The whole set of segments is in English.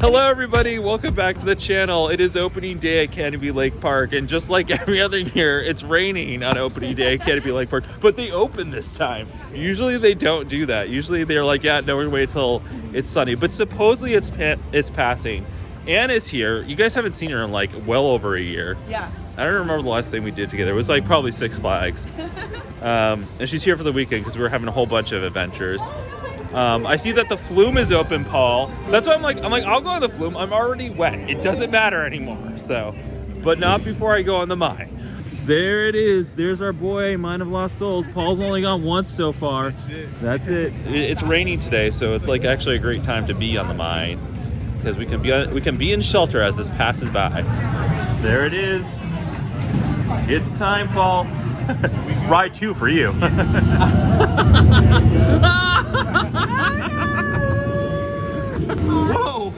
Hello everybody, welcome back to the channel. It is opening day at Canobie Lake Park, and just like every other year, it's raining on opening day at Canobie Lake Park, but they open this time. Usually they don't do that. Usually they're like, yeah, no, we're gonna wait till it's sunny, but supposedly it's passing. Anne is here. You guys haven't seen her in like well over a year. Yeah. I don't remember the last thing we did together. It was like probably Six Flags. And she's here for the weekend because we're having a whole bunch of adventures. I see that the Flume is open, Paul. That's why I'm like, I'll go on the Flume. I'm already wet. It doesn't matter anymore. So, but not before I go on the mine. There it is. There's our boy, Mine of Lost Souls. Paul's only gone once so far. That's it. It's raining today, so it's like actually a great time to be on the mine because we can be in shelter as this passes by. There it is. It's time, Paul. Ride 2 for you. Whoa!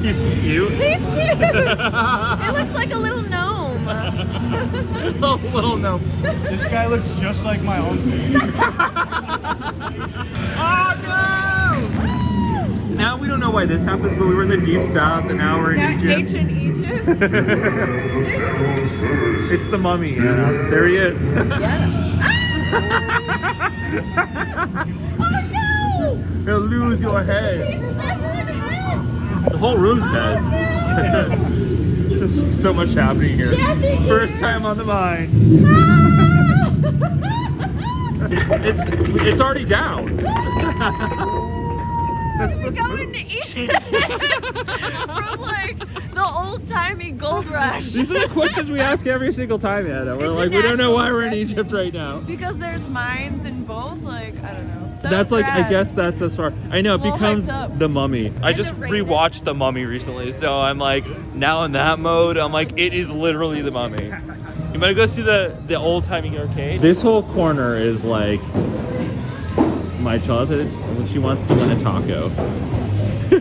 He's cute. He's cute. It looks like a little gnome. A little gnome. This guy looks just like my uncle. Oh no! Now we don't know why this happens, but we were in the deep south and now we're in Egypt. Ancient Egypt. It's the mummy, Anna. There he is. Oh no! You'll lose your head. He's severed heads. The whole room's heads. There's so much happening here. First time on the mine. It's already down. That's supposed to go into Egypt from like the old-timey gold rush. These are the questions we ask every single time, Anna. We're like, we don't know why we're in Egypt right now. Because there's mines in both, like, I don't know. That's like, rad. I guess that's as far. I know, it becomes the mummy. I just the raven. rewatched the mummy recently, so I'm like, now in that mode, I'm like, it is literally the mummy. You might go see the old-timey arcade. This whole corner is like my childhood when she wants to win a taco. Do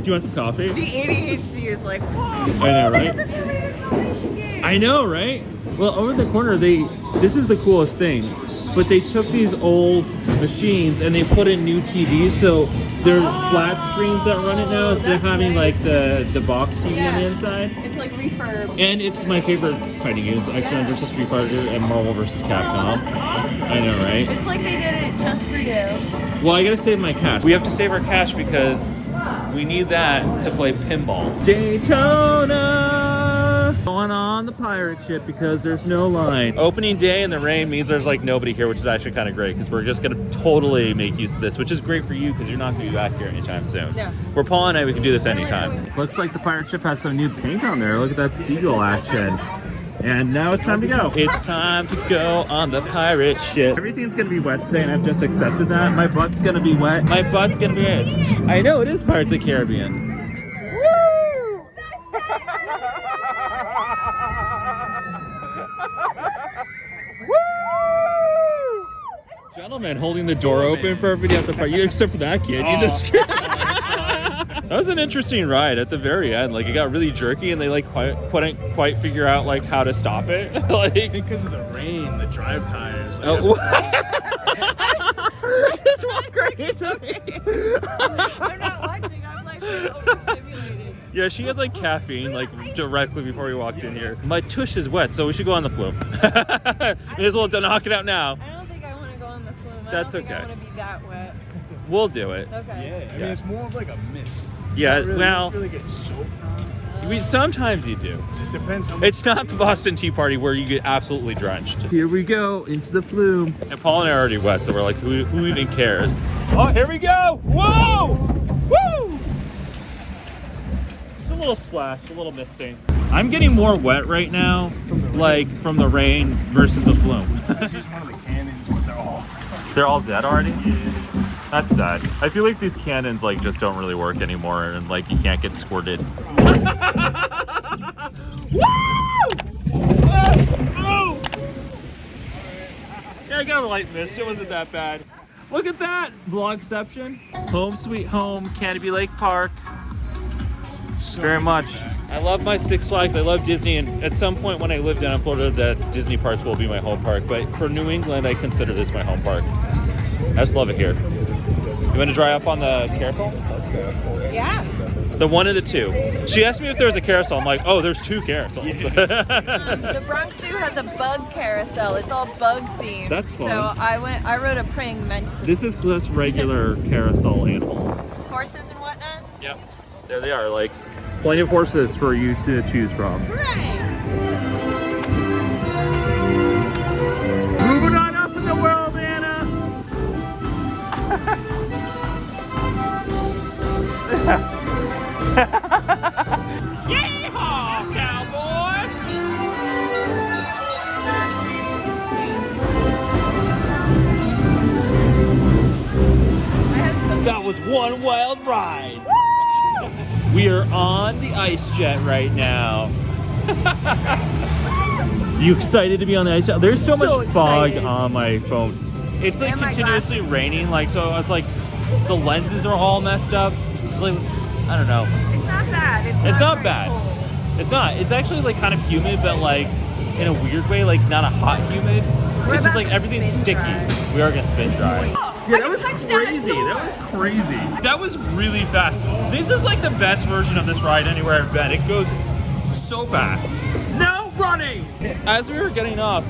you want some coffee? The ADHD is like, whoa, I know, right? look at the Terminator Salvation game. I know, right? Well, over the corner, this is the coolest thing, but they took these old machines and they put in new TVs, so they're flat screens that run it now instead of having like the box TV on the inside. It's like refurb. And it's my favorite fighting games, X-Men vs. Street Fighter and Marvel vs. Capcom. I know, right? It's like they did it just for you. Well, I gotta save my cash. We have to save our cash because we need that to play pinball. Daytona! Going on the pirate ship because there's no line. Opening day in the rain means there's like nobody here, which is actually kind of great because we're just gonna totally make use of this, which is great for you because you're not gonna be back here anytime soon. Yeah. We're Paul and I, we can do this anytime. Looks like the pirate ship has some new paint on there. Look at that seagull action. And now it's time to go. It's time to go on the pirate ship. Everything's gonna be wet today and I've just accepted that. My butt's gonna be wet. My butt's gonna be wet. I know, it is Pirates of the Caribbean. Woo! Woo! Gentlemen holding the door open for everybody at the party. Except for that kid, you just scared. That was an interesting ride at the very end. Like it got really jerky, and they like couldn't quite figure out like how to stop it. Like Because of the rain, the drive tires. oh, just walk right into me. They're not watching. I'm like overstimulated. Yeah, she had like caffeine like directly before we walked in here. My tush is wet, so we should go on the Flume. May as well knock it out now. I don't think I want to go on the Flume. That's I don't okay. think I want to be that wet. We'll do it. Okay. Yeah, I mean, it's more of like a mist. Yeah, Really, well, you don't really get soaked. sometimes you do. It depends how much. It's not the Boston Tea Party where you get absolutely drenched. Here we go into the Flume. And Paul and I are already wet, so we're like, who even cares? Oh, here we go! Whoa! Woo! Just a little splash, a little misting. I'm getting more wet right now, like from the rain versus the Flume. It's just one of the cannons, but They're all dead already? That's sad. I feel like these cannons like just don't really work anymore and like you can't get squirted. Woo! Oh! Yeah, I got a light mist. It wasn't that bad. Look at that! Vlogception. Home sweet home, Canobie Lake Park. Very much. I love my Six Flags. I love Disney, and at some point when I live down in Florida, the Disney parks will be my home park. But for New England, I consider this my home park. I just love it here. You want to dry up on the carousel? Yeah. The one of the two. She asked me if there was a carousel. I'm like, oh, there's two carousels. The Bronx Zoo has a bug carousel. It's all bug themed. That's fun. So I rode a praying mantis. This is just regular carousel animals. Horses and whatnot. Yep. There they are. Like, plenty of horses for you to choose from. Hooray! Moving on up in the world, Anna. Yeehaw, cowboy! That was one wild ride. We are on the ice jet right now. You excited to be on the ice jet? There's so much fog on my phone. It's like continuously raining, like, so it's like the lenses are all messed up. Like, I don't know. It's not bad. It's not very bad. cold. It's not. It's actually like kind of humid, but like in a weird way, like not a hot humid. It's just like everything's sticky. We are gonna spin dry. Yeah, that was crazy. That was crazy. That was really fast. This is like the best version of this ride anywhere I've been. It goes so fast. No running! As we were getting off,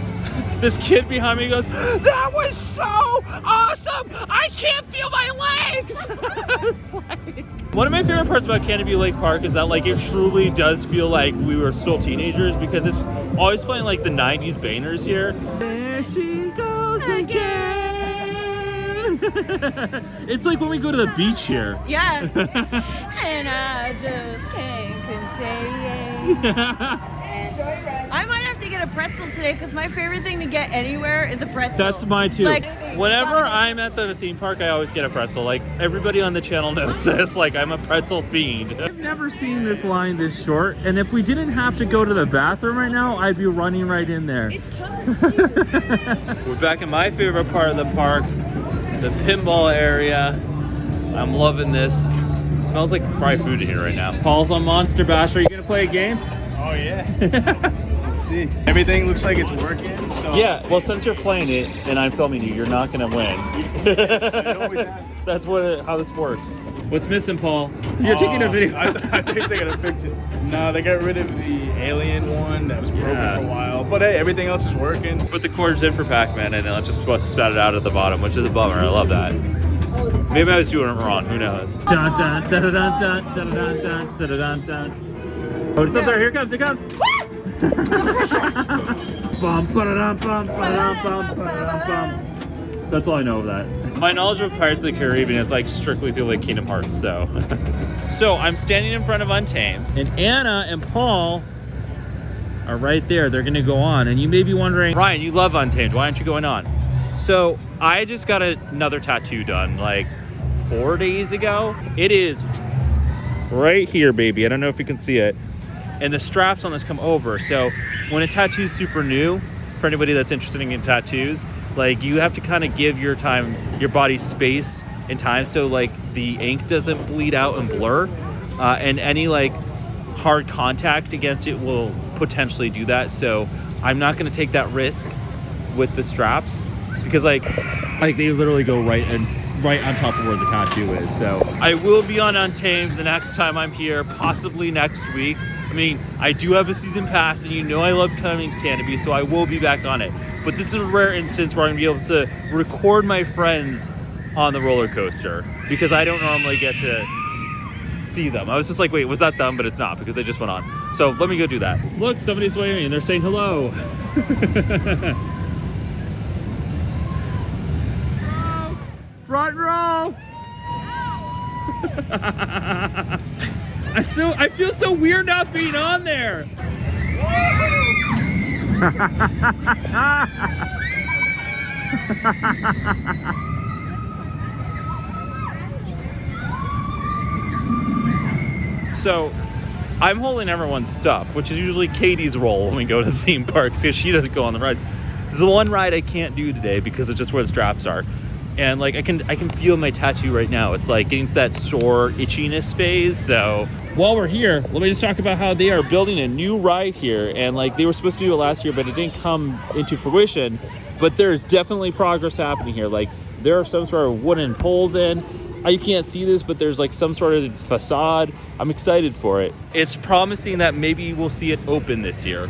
this kid behind me goes, "That was so awesome! I can't feel my legs!" I was like, one of my favorite parts about Canobie Lake Park is that like it truly does feel like we were still teenagers because it's always playing like the 90s bangers here. There she goes again. It's like when we go to the beach here. Yeah. And I just can't contain. I might have to get a pretzel today because my favorite thing to get anywhere is a pretzel. That's mine too. Like, whenever I'm at the theme park, I always get a pretzel. Like everybody on the channel knows this. Like I'm a pretzel fiend. I've never seen this line this short, and if we didn't have to go to the bathroom right now, I'd be running right in there. It's covered. We're back in my favorite part of the park, the pinball area. I'm loving this. It smells like fried food in here right now. Paul's on Monster Bash. Are you gonna play a game? Oh yeah. Let's see. Everything looks like it's working. So Yeah, well, since you're playing it and I'm filming you, you're not gonna win. That's how this works. What's missing, Paul? You're taking a video. I thought you were taking a picture. No, they got rid of the alien one that was broken for a while. But hey, everything else is working. Put the cords in for Pac-Man and then just spat it out at the bottom, which is a bummer. I love that. Maybe I was doing it wrong. Who knows? Dun dun dun dun dun dun dun dun dun dun dun. Oh, it's up there. Here it comes. It comes. Bum, ba-da-dum, bum, ba-da-dum, bum, ba-da-dum, bum. That's all I know of that. My knowledge of Pirates of the Caribbean is like strictly through like Kingdom Hearts, so. So I'm standing in front of Untamed, and Anna and Paul are right there. They're gonna go on, and you may be wondering, Ryan, you love Untamed. Why aren't you going on? So I just got another tattoo done like 4 days ago. It is right here, baby. I don't know if you can see it. And the straps on this come over. So when a tattoo is super new, for anybody that's interested in tattoos, like you have to kind of give your body space and time so like the ink doesn't bleed out and blur. And any like hard contact against it will potentially do that. So I'm not gonna take that risk with the straps because like they literally go right on top of where the tattoo is. So I will be on Untamed the next time I'm here, possibly next week. I mean, I do have a season pass, and you know I love coming to Canobie, so I will be back on it. But this is a rare instance where I'm going to be able to record my friends on the roller coaster because I don't normally get to see them. I was just like, wait, was that them? But it's not because they just went on. So let me go do that. Look, somebody's waving and they're saying hello. Front row. I feel so weird not being on there. So I'm holding everyone's stuff, which is usually Katie's role when we go to the theme parks because she doesn't go on the ride. This is the one ride I can't do today because it's just where the straps are. And like I can feel my tattoo right now. It's like getting to that sore itchiness phase. So while we're here, let me just talk about how they are building a new ride here. And like they were supposed to do it last year, but it didn't come into fruition. But there's definitely progress happening here. Like there are some sort of wooden poles in, You can't see this, but there's like some sort of facade. I'm excited for it. It's promising that maybe we'll see it open this year.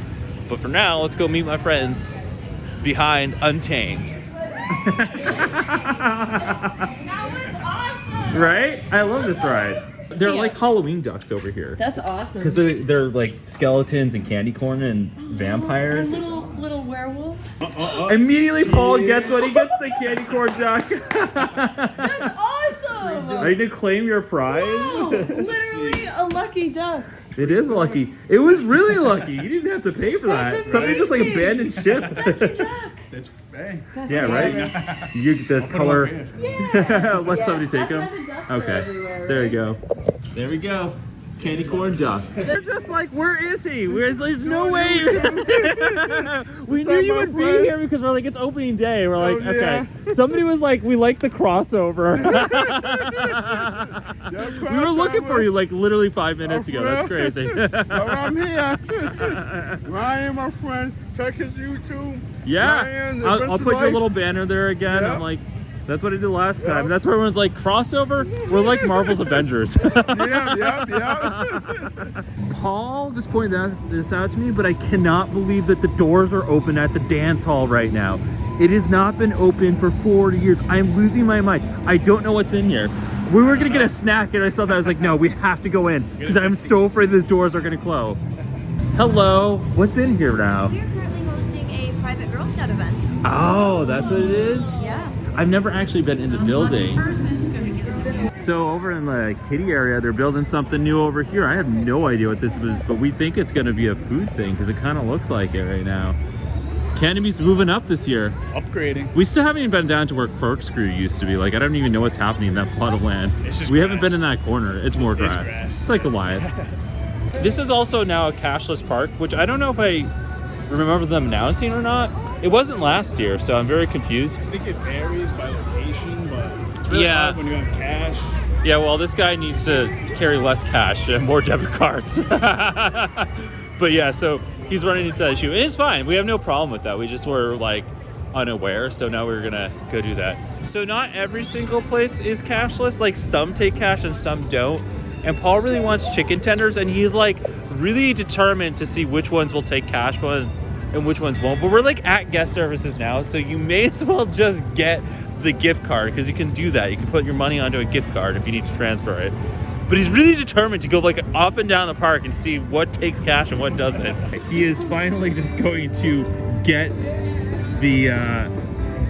But for now, let's go meet my friends behind Untamed. That was awesome. Right? I love this ride. They're Yeah. like Halloween ducks over here. That's awesome. Because they're like skeletons and candy corn and vampires. They're little werewolves. Immediately Paul gets what he gets, the candy corn duck. That's awesome. Are you to claim your prize? Wow, literally a lucky duck. It is lucky. It was really lucky. You didn't have to pay for that. That's Somebody just like amazing. abandoned ship. That's a duck. It's hey. That's Yeah, amazing. right? You get the I'll put 'em color. up here. Yeah. Let somebody take that's them. why the ducks are Okay. everywhere, There you right? go. There we go. Candy corn duck. They're just like, where is he? There's no way. We knew you would be here because we're like, it's opening day. We're like, okay. Somebody was like, we like the crossover. We were looking for you like literally 5 minutes ago. That's crazy. Well, I'm here. Ryan, my friend, check his YouTube. Yeah. Ryan, I'll put your Life. little banner there again. Yeah. I'm like, that's what I did last time. That's where everyone's like, crossover? We're like Marvel's Avengers. Yeah. Paul just pointed this out to me, but I cannot believe that the doors are open at the dance hall right now. It has not been open for 40 years. I am losing my mind. I don't know what's in here. We were gonna get a snack and I saw that. I was like, no, we have to go in because I'm so afraid those doors are gonna close. Hello, what's in here now? We're currently hosting a private Girl Scout event. Oh, that's what it is? Yeah. I've never actually been in the building. So over in the kiddie area, they're building something new over here. I have no idea what this is, but we think it's gonna be a food thing because it kind of looks like it right now. Canobie's moving up this year. Upgrading. We still haven't even been down to where Corkscrew used to be. Like, I don't even know what's happening in that plot of land. It's just we haven't grass. been in that corner. It's more It's grass. grass. It's like Goliath. This is also now a cashless park, which I don't know if I remember them announcing or not. It wasn't last year, so I'm very confused. I think it varies by location, but it's really Yeah. hard when you have cash. Yeah, well, this guy needs to carry less cash and more debit cards. But yeah, so he's running into that issue. And it's fine. We have no problem with that. We just were like unaware. So now we're going to go do that. So not every single place is cashless. Like some take cash and some don't. And Paul really wants chicken tenders. And he's like really determined to see which ones will take cash and which ones won't. But we're like at guest services now. So you may as well just get the gift card because you can do that. You can put your money onto a gift card if you need to transfer it. But he's really determined to go like up and down the park and see what takes cash and what doesn't. He is finally just going to get the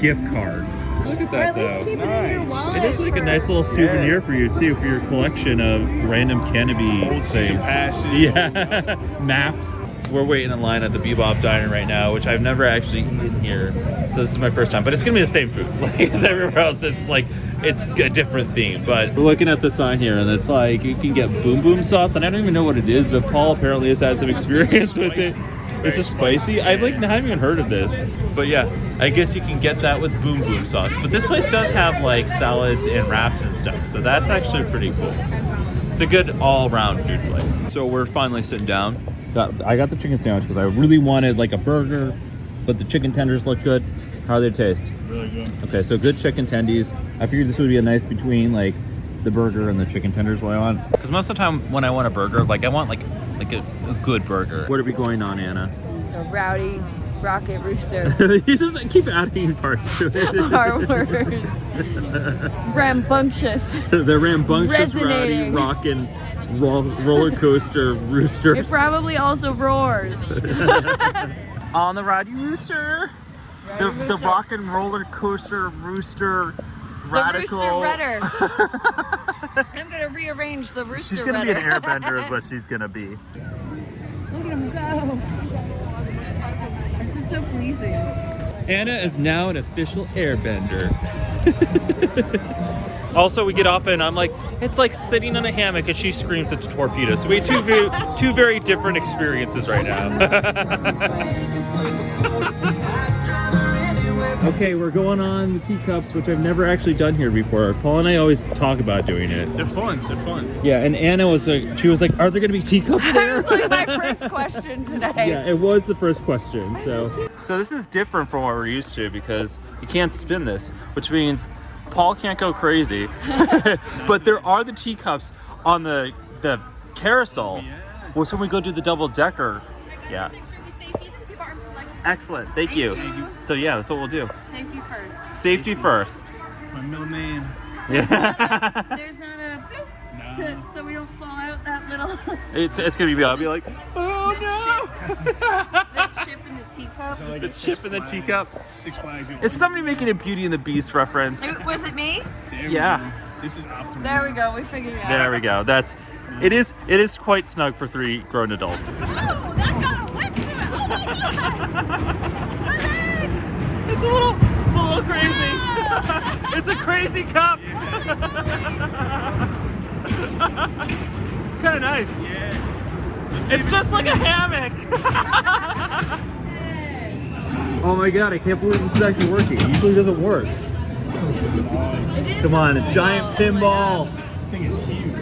gift cards. Look at Or that at least though. keep it in your wallet. It is like a nice little souvenir for you too, for your collection of random Canobie Old season things. passes. Yeah, maps. We're waiting in line at the Bebop Diner right now, which I've never actually eaten here. So this is my first time, but it's gonna be the same food. Like as everywhere else, it's a different theme. But we're looking at the sign here, and it's like you can get boom boom sauce, and I don't even know what it is, but Paul apparently has had some experience with it. It's just spicy. I like haven't even heard of this, but yeah, I guess you can get that with boom boom sauce. But this place does have like salads and wraps and stuff, so that's actually pretty cool. It's a good all-around food place. So we're finally sitting down. I got the chicken sandwich because I really wanted like a burger, but the chicken tenders look good. How do they taste? Really good. Okay, so good chicken tendies. I figured this would be a nice between like the burger and the chicken tenders. What I want, because most of the time when I want a burger, like I want like a good burger. What are we going on, Anna? A rowdy rocket rooster. You just keep adding parts to it. Our words. Rambunctious. The rambunctious, rowdy, Resonating. rockin', roller coaster roosters. It probably also roars. On the Rowdy Rooster. The rock and roller coaster rooster radical. The rooster rudder. I'm gonna rearrange the rooster She's gonna rudder. be an airbender is what she's gonna be. Look at him go. This is so pleasing. Anna is now an official airbender. Also, we get off and I'm like, it's like sitting in a hammock and she screams it's a torpedo. So we have two very different experiences right now. Okay, we're going on the Teacups, which I've never actually done here before. Paul and I always talk about doing it. They're fun. They're fun. Yeah, and Anna was like, she was like, are there gonna be teacups That there? was like my first question today. Yeah, it was the first question. So this is different from what we're used to because you can't spin this, which means Paul can't go crazy. But there are the teacups on the carousel. Well, so when we go do the double decker. Yeah. Excellent. Thank you. So yeah, that's what we'll do. Safety first. Safety first. My middle name. Yeah. There's not a bloop so we don't fall out that little. It's gonna be me. I'll be like, oh That chip in the teacup. no. The chip in the teacup. Six Flags. Is somebody making a Beauty and the Beast reference? Was it me? There Yeah. we go. This is optimal. There we go. We figured it out. There we go. It is quite snug for 3 grown adults. Oh, that got a whip to it. Oh my god. My legs. It's a little crazy. It's a crazy cup. It's kind of nice. Yeah. It's just like a hammock. Oh my god, I can't believe this is actually working. It usually doesn't work. Come on, a giant pinball. This thing is huge.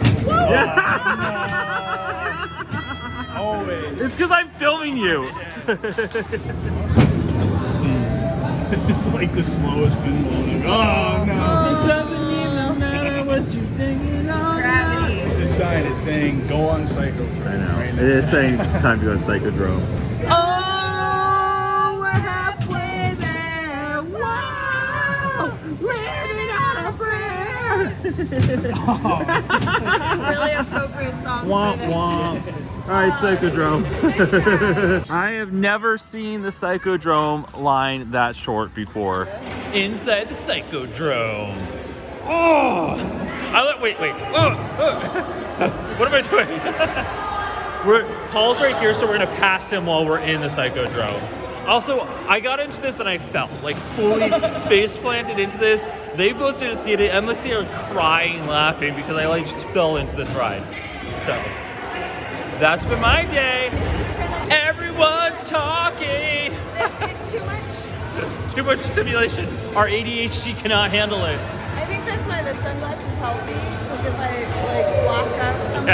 Always. It's because I'm filming you. This is like the slowest pinball. Like, oh no. It doesn't even matter what you're singing on. Gravity. It's a sign. It's saying go on Psychodrome. I know. Right It now. is saying time to go to Psychodrome. Oh, we're halfway there. Wow, living on a prayer. Really appropriate song Womp for this. womp. All right, Psychodrome. I have never seen the Psychodrome line that short before. Inside the Psychodrome. Oh! Wait. What am I doing? Paul's right here, so we're gonna pass him while we're in the Psychodrome. Also, I got into this and I fell, like fully face planted into this. They both didn't see it. Emma see her crying, laughing because I just fell into this ride. So that's been my day. Everyone's talking. It's too much. Too much stimulation. Our ADHD cannot handle it. I think that's why the sunglasses help me, because I block out something.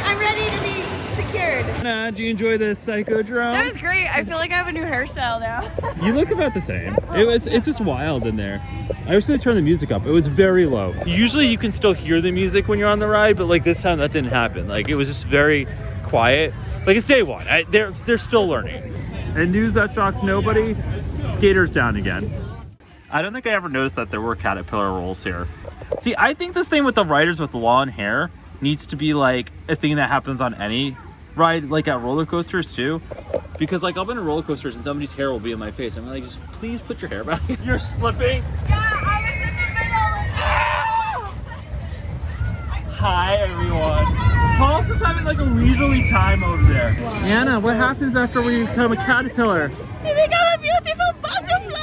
I'm ready to be secured. Nah, do you enjoy the Psychodrome? That was great. I feel like I have a new hairstyle now. You look about the same. It's just wild in there. I was gonna turn the music up. It was very low. Usually you can still hear the music when you're on the ride, but like this time that didn't happen. Like it was just very quiet. Like it's day one. They're still learning. And news that shocks nobody, skaters down again. I don't think I ever noticed that there were caterpillar rolls here. See, I think this thing with the riders with long hair needs to be like a thing that happens on any ride, like at roller coasters too. Because like I'll be in roller coasters and somebody's hair will be in my face. I'm like, just please put your hair back. You're slipping. Yeah, I was in the middle. Hi everyone. Paul's just having like a leisurely time over there. Anna, what happens after we become a caterpillar? You become a beautiful butterfly.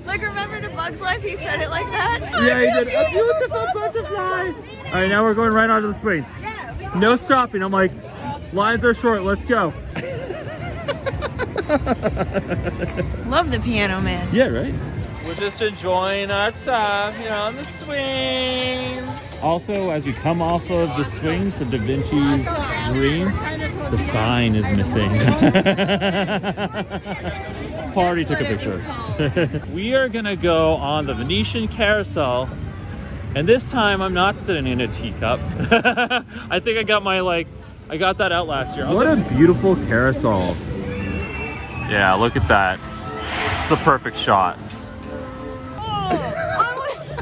Like, remember in A Bug's Life, he said it like that? Yeah, he did. A beautiful butterfly. All right, now we're going right onto the swings. Yeah. No stopping. I'm like, lines are short. Let's go. Love the Piano Man. Yeah, right? We're just enjoying our time here on the swings. Also, as we come off of the swings for Davinci's Dream, the sign is missing. Paul already took a picture. We are gonna go on the Venetian Carousel, and this time I'm not sitting in a teacup. I think I got I got that out last year. What a beautiful carousel. Yeah, look at that. It's the perfect shot.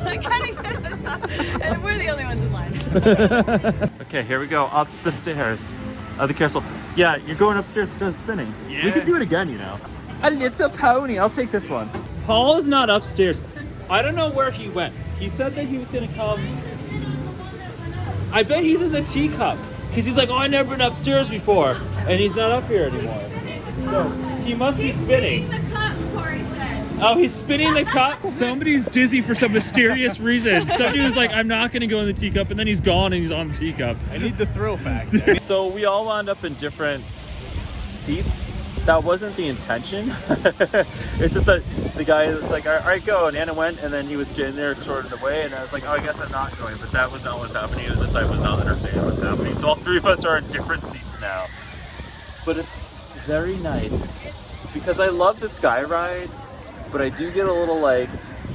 I kind of get on top, and we're the only ones in line. Okay, here we go, up the stairs of the carousel. Yeah, you're going upstairs to spinning. Yeah. We could do it again, you know. A little pony, I'll take this one. Paul is not upstairs. I don't know where he went. He said that he was gonna come. I bet he's in the teacup. Because he's like, oh, I've never been upstairs before. And he's not up here anymore. So he must be spinning. The cut, Corey said. Oh, he's spinning the cup? Somebody's dizzy for some mysterious reason. Somebody was like, I'm not going to go in the teacup, and then he's gone and he's on the teacup. I need the thrill factor. So we all wound up in different seats. That wasn't the intention. It's just the guy was like, all right, go. And Anna went, and then he was standing there sort of away, and I was like, oh, I guess I'm not going. But that was not what's happening. It was just I was not understanding what's happening. So all three of us are in different seats now. But it's very nice because I love the sky ride, but I do get a little like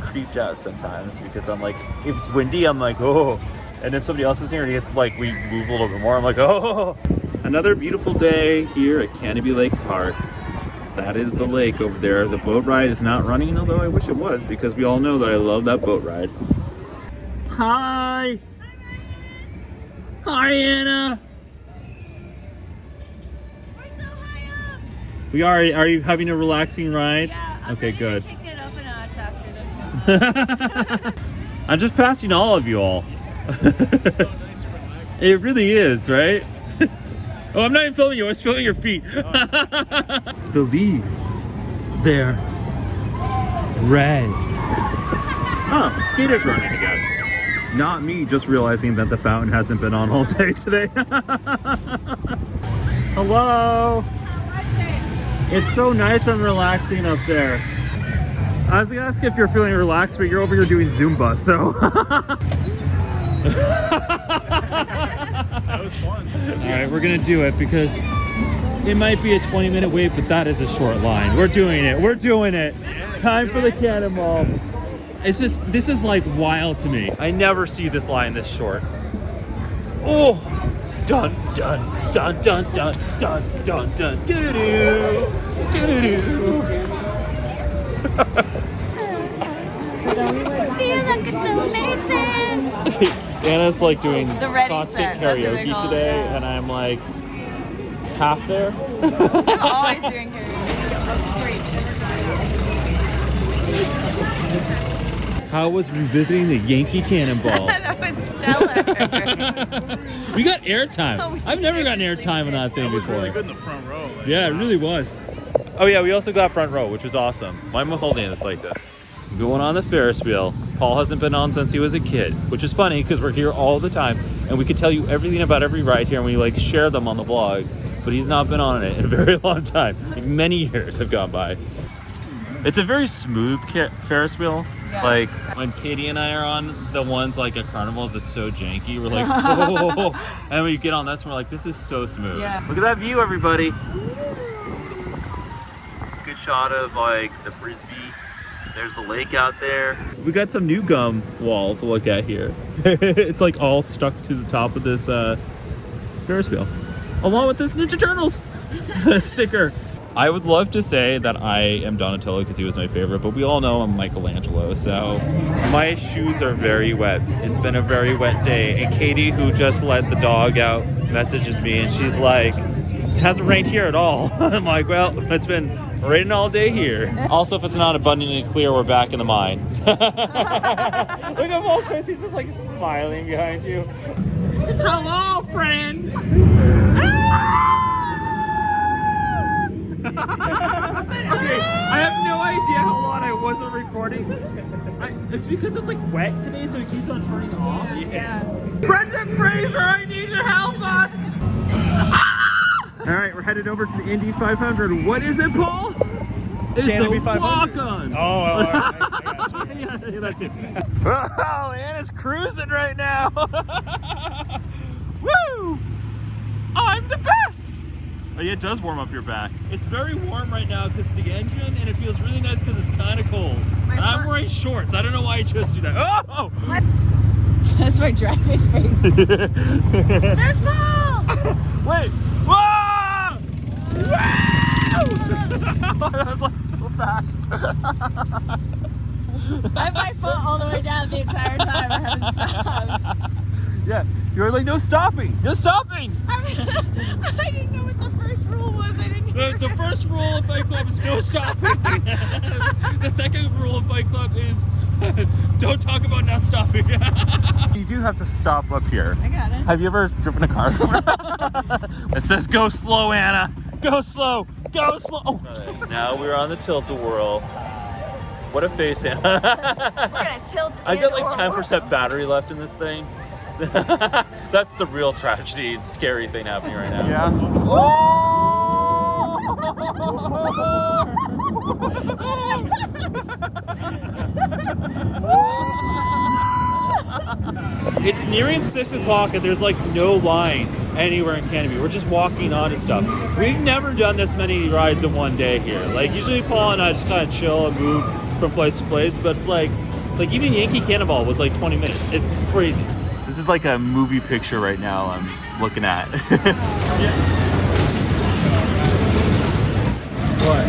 creeped out sometimes because I'm like, if it's windy, I'm like, oh. And if somebody else is here, it's like we move a little bit more, I'm like, oh. Another beautiful day here at Canobie Lake Park. That is the lake over there. The boat ride is not running, although I wish it was, because we all know that I love that boat ride. Hi! Hi, Anna! We're so high up. We are you having a relaxing ride? Yeah, I'm Okay, good. kick it up a notch after this one. I'm just passing all of you all. It really is, right? Oh, I'm not even filming you, I was filming your feet. The leaves, they're red. Oh, skaters running again. Not me just realizing that the fountain hasn't been on all day today. Hello. It's so nice and relaxing up there. I was gonna ask if you're feeling relaxed, but you're over here doing Zumba, so. That was fun. All right, we're gonna do it because it might be a 20-minute wait, but that is a short line. We're doing it. We're doing it. Time for the cannonball. It's just, this is like wild to me. I never see this line this short. Oh, dun dun dun dun dun dun dun dun doo doo doo doo. Feel like it's amazing. Anna's like doing The ready constant set, that's what they karaoke call it, today, yeah. and I'm like half there. I'm always doing karaoke. How was revisiting the Yankee Cannonball? That was stellar. We got airtime. Oh, we I've never gotten seriously airtime on that thing That was before. really good in the front row. Like, Yeah, it wow. really was. Oh yeah, we also got front row, which was awesome. Why am I holding this like this? Going on the Ferris wheel. Paul hasn't been on since he was a kid, which is funny because we're here all the time and we could tell you everything about every ride here and we like share them on the vlog, but he's not been on it in a very long time. Like, many years have gone by. It's a very smooth Ferris wheel. Yeah. Like when Katie and I are on the ones like at carnivals, it's so janky. We're like, oh, and we get on this and we're like, this is so smooth. Yeah. Look at that view, everybody. Good shot of like the frisbee. There's the lake out there. We got some new gum wall to look at here. It's like all stuck to the top of this Ferris wheel, along with this Ninja Turtles sticker. I would love to say that I am Donatello because he was my favorite, but we all know I'm Michelangelo, so my shoes are very wet. It's been a very wet day, and Katie, who just let the dog out, messages me, and she's like, it hasn't rained here at all. I'm like, well, it's been raining all day here. Also, if it's not abundantly clear, we're back in the mine. Look at Paul's face, he's just like smiling behind you. Hello, friend! Okay, I have no idea how long I wasn't recording. It's because it's like wet today, so it keeps on turning off. Yeah. Brendan Fraser, I need you to help us! All right, we're headed over to the Indy 500. What is it, Paul? It's Canobie a 500. walk-on. Oh, all right. I got you. Yeah, that's it. Oh, Anna's cruising right now. Woo! I'm the best. Oh, yeah, it does warm up your back. It's very warm right now because of the engine, and it feels really nice because it's kind of cold. And I'm wearing shorts. I don't know why I chose to do that. Oh! That's my driving face. There's Paul! Wait! Whoa! Wow! That was like so fast. I have my foot all the way down the entire time. I haven't stopped. Yeah, you were like, no stopping! No stopping! I didn't know what the first rule was. I didn't hear The first rule of Fight Club is no stopping. The second rule of Fight Club is don't talk about not stopping. You do have to stop up here. I got it. Have you ever driven a car? It says go slow, Anna. Go slow. Go slow. Oh. Right, now we're on the Tilt-A-Whirl. What a face, Anna. We're gonna tilt. I got like 10% battery left in this thing. That's the real tragedy and scary thing happening right now. Yeah. It's nearing 6 o'clock and there's like no lines anywhere in Canobie. We're just walking on to stuff. We've never done this many rides in one day here. Like usually Paul and I just kind of chill and move from place to place, but it's like Like even Yankee Cannonball was like 20 minutes. It's crazy. This is like a movie picture right now I'm looking at. What?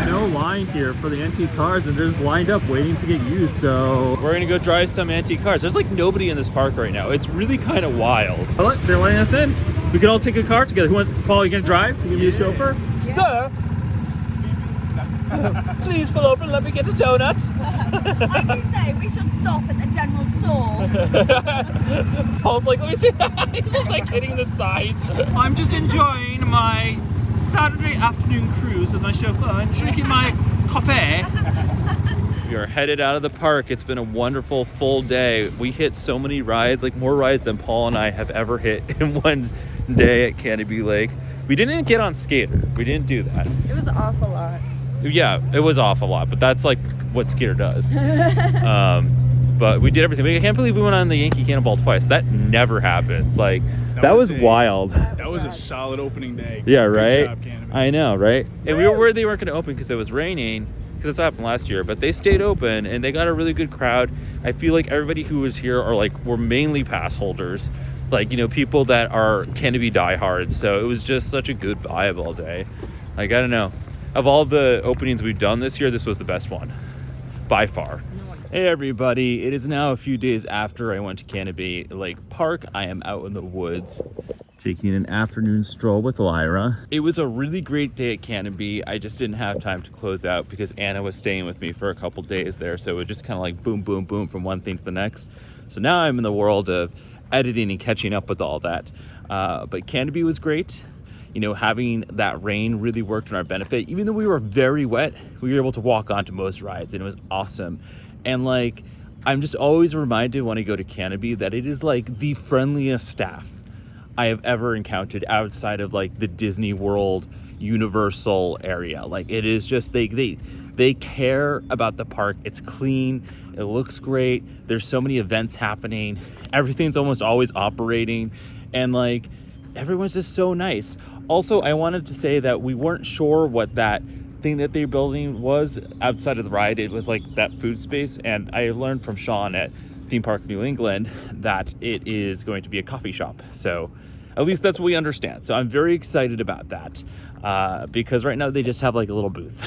No line here for the antique cars, and they're just lined up waiting to get used. So we're gonna go drive some antique cars. There's like nobody in this park right now. It's really kind of wild. Oh, look, they're letting us in. We can all take a car together. Who wants? Paul, you gonna drive? You gonna be a chauffeur? Yeah. Sir, please pull over and let me get a donut. As you say, we should stop at the general store. Paul's like, let me see. He's just like hitting the sides. I'm just enjoying my Saturday afternoon cruise with my chauffeur. I'm drinking my coffee. We are headed out of the park. It's been a wonderful full day. We hit so many rides, like more rides than Paul and I have ever hit in one day at Canobie Lake. We didn't get on Skater. We didn't do that. It was an awful lot. Yeah, it was off a lot, but that's like what Skater does. But we did everything. I can't believe we went on the Yankee Cannonball twice. That never happens. Like that was wild. That was a solid opening day. Yeah, Good right? job, Canobie. I know, right? And we were worried they weren't going to open because it was raining, because that's what happened last year. But they stayed open and they got a really good crowd. I feel like everybody who was here were mainly pass holders. Like, you know, people that are Canobie diehards. So it was just such a good vibe all day. Like, I don't know. Of all the openings we've done this year, this was the best one. By far. Hey everybody, it is now a few days after I went to Canobie Lake Park. I am out in the woods taking an afternoon stroll with Lyra. It was a really great day at Canobie. I just didn't have time to close out because Anna was staying with me for a couple days there. So it was just kind of like boom, boom, boom from one thing to the next. So now I'm in the world of editing and catching up with all that. But Canobie was great. You know, having that rain really worked in our benefit. Even though we were very wet, we were able to walk onto most rides and it was awesome. And like, I'm just always reminded when I go to Canobie that it is like the friendliest staff I have ever encountered outside of like the Disney World Universal area. Like it is just, they care about the park. It's clean, it looks great. There's so many events happening. Everything's almost always operating. And like, everyone's just so nice. Also, I wanted to say that we weren't sure what that thing that they're building was outside of the ride. It was like that food space, and I learned from Sean at Theme Park New England that it is going to be a coffee shop. So at least that's what we understand. So I'm very excited about that because right now they just have like a little booth.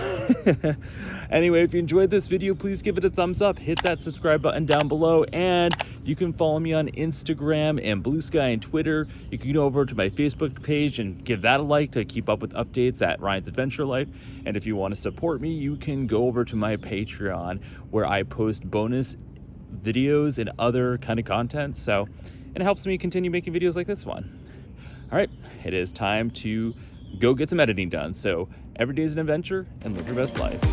Anyway, if you enjoyed this video, please give it a thumbs up, hit that subscribe button down below, and you can follow me on Instagram and Blue Sky and Twitter. You can go over to my Facebook page and give that a like to keep up with updates at Ryan's Adventure Life. And if you want to support me, you can go over to my Patreon where I post bonus videos and other kind of content. So it helps me continue making videos like this one. All right, it is time to go get some editing done. So every day is an adventure and live your best life.